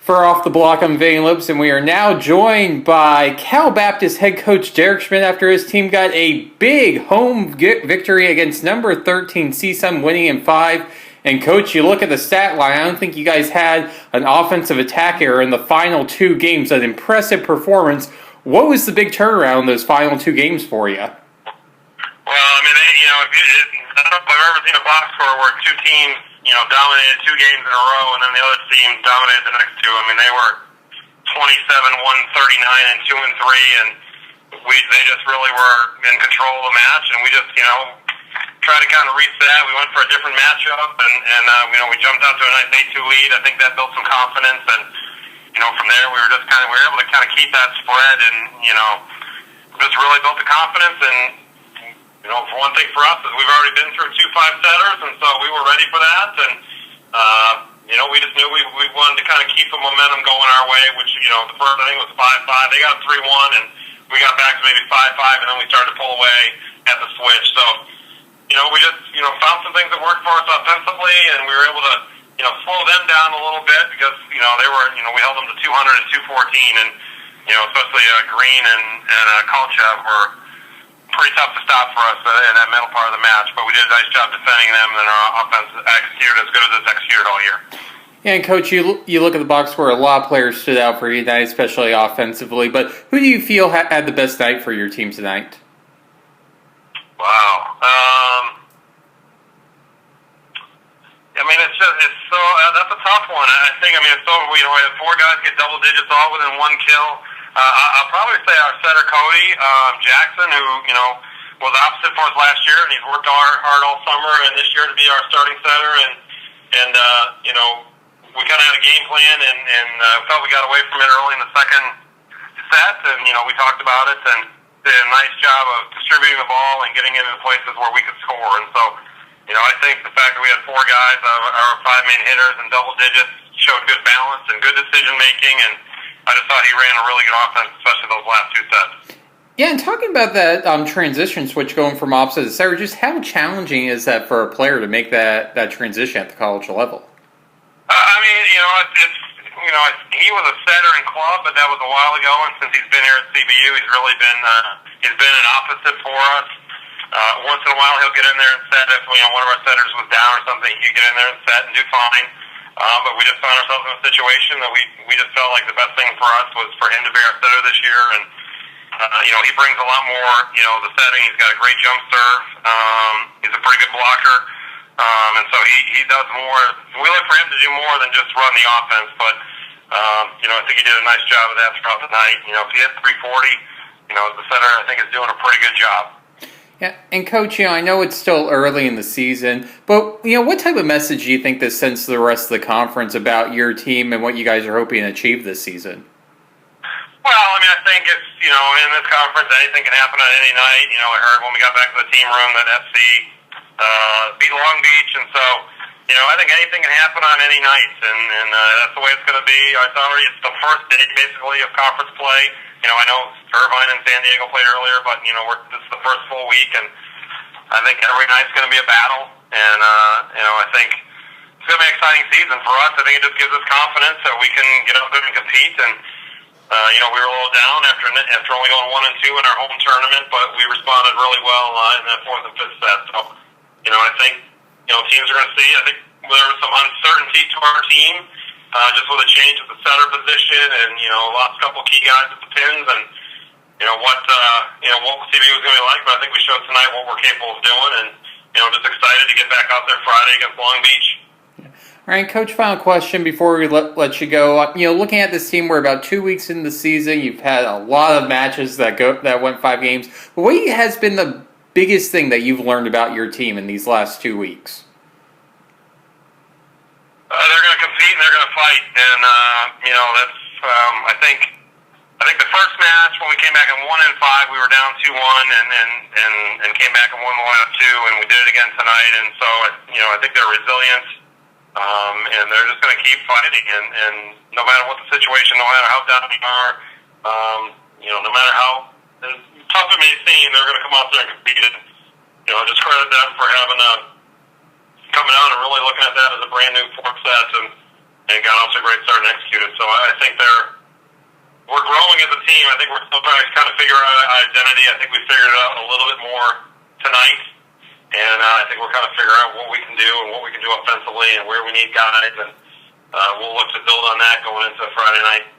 For Off the Block, I'm Van Lips, and we are now joined by Cal Baptist head coach Derek Schmitt after his team got a big home victory against number 13 CSUN, winning in 5. And coach, you look at the stat line, I don't think you guys had an offensive attack error in the final 2 games. An impressive performance. What was the big turnaround in those final 2 games for you? Well, I mean, I don't know if I've ever seen a box score where 2 teams, dominated 2 games in a row, and then the other team dominated the next 2. I mean, they were 27-1, 39, and 2 and 3, and they just really were in control of the match, and we just, tried to kind of reset. We went for a different matchup, and we jumped out to a nice 8-2 lead. I think that built some confidence, and from there we were able to kind of keep that spread, and just really built the confidence. And for one thing for us is we've already been through 2 5-setters, and so we were ready for that. And we just knew we wanted to kind of keep the momentum going our way. Which the first inning was 5-5. They got 3-1, and we got back to maybe 5-5, and then we started to pull away at the switch. So we just found some things that worked for us offensively, and we were able to slow them down a little bit because they were we held them to 200 and 214, and especially Green and Kolchev were pretty tough to stop for us in that middle part of the match, but we did a nice job defending them, and our offense executed as good as it's executed all year. Yeah, and Coach, you look at the box score, a lot of players stood out for you tonight, especially offensively, but who do you feel had the best night for your team tonight? Wow. That's a tough one. I think, it's so, we had 4 guys get double digits all within 1 kill. I'll probably say our setter, Cody Jackson, who, was opposite for us last year, and he's worked hard all summer, and this year to be our starting setter, and we kind of had a game plan, and felt we got away from it early in the second set, and, we talked about it, and did a nice job of distributing the ball and getting into places where we could score. And so, I think the fact that we had 4 guys, our 5 main hitters in double digits, showed good balance and good decision making, and I just thought he ran a really good offense, especially those last 2 sets. Yeah, and talking about that transition switch going from opposite to setter, just how challenging is that for a player to make that transition at the college level? He was a setter in club, but that was a while ago, and since he's been here at CBU, he's really been an opposite for us. Once in a while, he'll get in there and set if one of our setters was down or something. He'd get in there and set and do fine. But we just found ourselves in a situation that we just felt like the best thing for us was for him to be our setter this year, and he brings a lot more. The setting. He's got a great jump serve. He's a pretty good blocker. And so he does more. We look for him to do more than just run the offense, but I think he did a nice job of that throughout the night. If he hit 340, the center I think is doing a pretty good job. Yeah, and Coach, I know it's still early in the season, but what type of message do you think this sends to the rest of the conference about your team and what you guys are hoping to achieve this season? Well, I think it's in this conference anything can happen on any night. I heard when we got back to the team room that FC beat Long Beach, and so I think anything can happen on any night, and that's the way it's going to be. It's the first day basically of conference play. I know Irvine and San Diego played earlier, but this is the first full week, and I think every night's going to be a battle, and I think it's going to be an exciting season for us. I think it just gives us confidence that we can get out there and compete, and we were a little down after only going 1 and 2 in our home tournament, but we responded really well in that 4th and 5th set. So, I think teams are going to see. I think there was some uncertainty to our team, just with a change at the setter position, and lost a couple key guys at the pins, and what CBU was going to be like. But I think we showed tonight what we're capable of doing, and just excited to get back out there Friday against Long Beach. All right, Coach, final question before we let you go. Looking at this team, we're about 2 weeks into the season. You've had a lot of matches that went 5 games. But what has been the biggest thing that you've learned about your team in these last 2 weeks? They're going to compete and they're going to fight, and that's. I think the first match when we came back in 1 and 5, we were down 2-1, and came back and won the last 2, and we did it again tonight. And so I think they're resilient, and they're just going to keep fighting, and no matter what the situation, no matter how down we are, no matter how tough it may seem, they're going to come out there and compete. And just credit them for having coming out and really looking at that as a brand new 4th set, and and got off to a great start and executed. So I think we're growing as a team. I think we're still trying to kind of figure out our identity. I think we figured it out a little bit more tonight, and I think we're kind of figuring out what we can do and what we can do offensively and where we need guys, and we'll look to build on that going into Friday night.